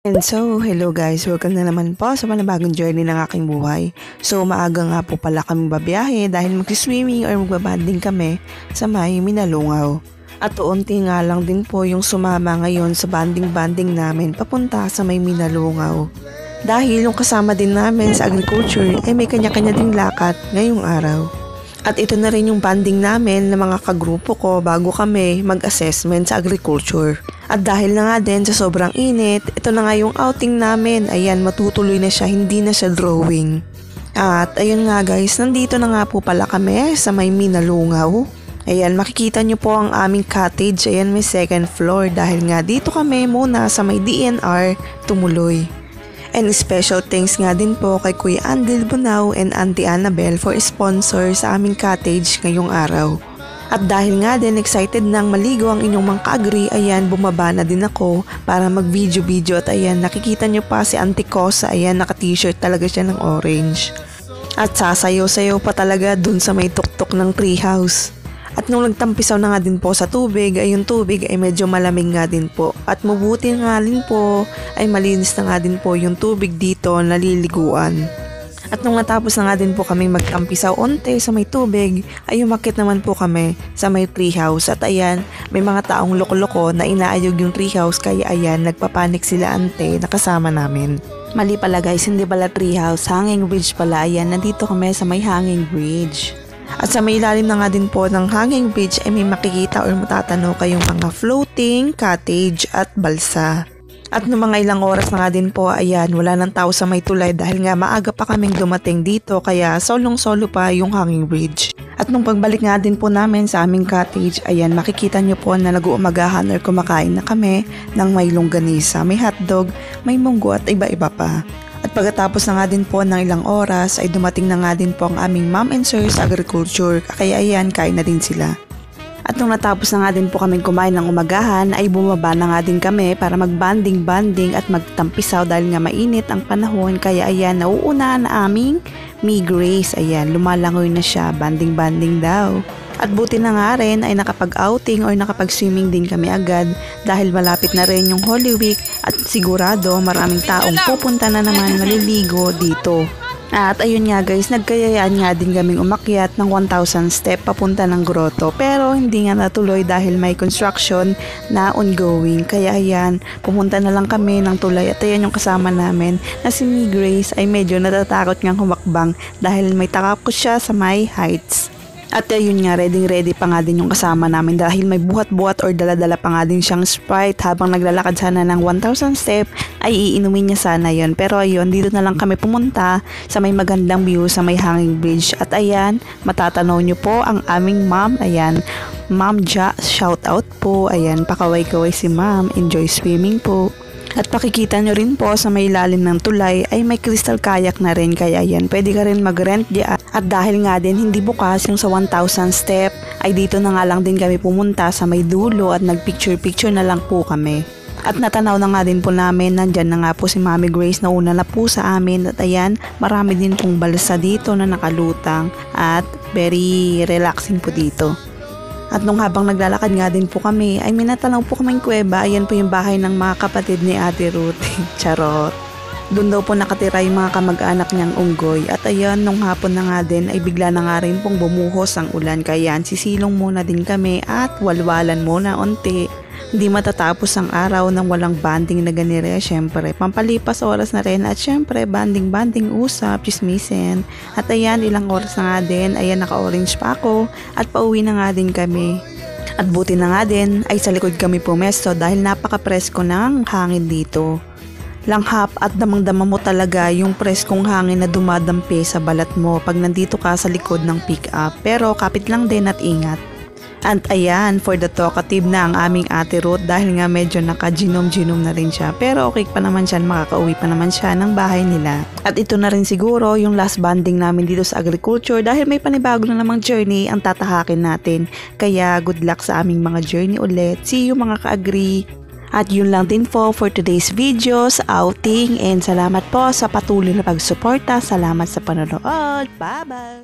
And so, hello guys, welcome na naman po sa panibagong journey ng aking buhay. So, maaga nga po pala kami babiyahe dahil mag-swimming or magbabanding kami sa may Minalungaw. At unti nga lang din po yung sumama ngayon sa banding-banding namin papunta sa may Minalungaw. Dahil yung kasama din namin sa agriculture ay may kanya-kanya ding lakad ngayong araw. At ito na rin yung banding namin ng mga kagrupo ko bago kami mag-assessment sa agriculture. At dahil na nga din sa sobrang init, ito na nga yung outing namin. Ayan, matutuloy na siya, hindi na siya drawing. At ayun nga guys, nandito na nga po pala kami sa may Minalungaw. Ayan, makikita nyo po ang aming cottage. Ayan, may second floor dahil nga dito kami muna sa may DNR tumuloy. And special thanks nga din po kay Kuya Andel Bunao and Auntie Annabel for sponsor sa aming cottage ngayong araw. At dahil nga din excited nang maligo ang inyong mga ka-agri, ayan, bumaba na din ako para mag-video at ayan, nakikita nyo pa si Auntie Cosa, ayan, naka-t-shirt talaga siya ng orange. At sasayaw-sayaw pa talaga dun sa may tuktok ng treehouse. At nung nagtampisaw na nga din po sa tubig, ay yung tubig ay medyo malamig nga din po. At mabuti nga din po ay malinis na nga din po yung tubig dito naliliguan. At nung natapos na nga din po kaming magtampisaw onte sa may tubig, ay umakit naman po kami sa may treehouse. At ayan, may mga taong loko-loko na inaayog yung treehouse kaya ayan, nagpapanik sila ante na kasama namin. Mali pala guys, hindi pala treehouse, hanging bridge pala. Ayan, nandito kami sa may hanging bridge. At sa may ilalim na nga din po ng hanging bridge ay may makikita or matatanaw kayong mga floating, cottage at balsa. At noong mga ilang oras na nga din po, ayan, wala nang tao sa may tulay dahil nga maaga pa kaming dumating dito kaya solong-solo pa yung hanging bridge. At nung pagbalik nga din po namin sa aming cottage, ayan, makikita nyo po na nag-uumagahan or kumakain na kami ng may longganisa, may hotdog, may munggo at iba-iba pa. At pagkatapos na nga din po ng ilang oras ay dumating na nga din po ang aming mom and sir sa agriculture kaya ayan, kain na din sila. At nung natapos na nga din po kaming kumain ng umagahan ay bumaba na nga din kami para magbanding-banding at magtampisaw dahil nga mainit ang panahon kaya ayan, nauuna na aming Mi Grace. Ayan, lumalangoy na siya, banding-banding daw. At buti na nga rin ay nakapag-outing or nakapag-swimming din kami agad dahil malapit na rin yung Holy Week at sigurado maraming taong pupunta na naman maliligo dito. At ayun nga guys, nagkayayaan nga din kaming umakyat ng 1,000 step papunta ng grotto pero hindi nga natuloy dahil may construction na ongoing. Kaya ayan, pumunta na lang kami ng tulay at ayan yung kasama namin na si Mi Grace ay medyo natatakot ngang humakbang dahil may takot siya sa may heights. At ayun nga, ready pa nga din yung kasama namin dahil may buhat-buhat or dala-dala pa nga din siyang Sprite habang naglalakad sana ng 1,000 step ay iinumin niya sana yon. Pero ayun, dito na lang kami pumunta sa may magandang view sa may hanging bridge. At ayan, matatanaw nyo po ang aming mom. Ayan, Ma'am Ja, shout out po. Ayan, pakaway-kaway si ma'am, enjoy swimming po. At pakikita nyo rin po sa may ilalim ng tulay ay may crystal kayak na rin kaya yan pwede ka rin mag-rent diyan. At dahil nga din hindi bukas yung sa 1,000 step ay dito na nga lang din kami pumunta sa may dulo at nagpicture-picture na lang po kami. At natanaw na nga din po namin, nandyan na nga po si Mami Grace na una na po sa amin at ayan, marami din pong balsa dito na nakalutang at very relaxing po dito. At nung habang naglalakad nga din po kami ay minatanaw po kaming kuweba. Ayan po yung bahay ng mga kapatid ni Ate Ruth. Charot. Doon daw po nakatira yung mga kamag-anak niyang unggoy. At ayan, nung hapon na nga din ay bigla na nga rin pong bumuhos ang ulan. Kaya sisilong muna din kami at walwalan muna onti. Hindi matatapos ang araw nang walang banding na ganire. Syempre, pampalipas oras na rin at syempre, banding-banding usap, chismisen. At ayan, ilang oras na nga din, ayan, naka-orange pa ako at pauwi na nga din kami. At buti na nga din ay sa likod kami pumesto dahil napaka-presko ng hangin dito. Langhap at damang-dama mo talaga yung preskong hangin na dumadampi sa balat mo pag nandito ka sa likod ng pick-up. Pero kapit lang din at ingat. At ayan, for the talkative na ang aming Ate Ruth dahil nga medyo naka-ginom-ginom na rin siya. Pero okay pa naman siya, makakauwi pa naman siya ng bahay nila. At ito na rin siguro yung last banding namin dito sa agriculture dahil may panibago na namang journey ang tatahakin natin. Kaya good luck sa aming mga journey ulit. See you mga ka-agri! At yun lang din po for today's videos, outing, and salamat po sa patuloy na pagsuporta. Salamat sa panonood. Bye-bye!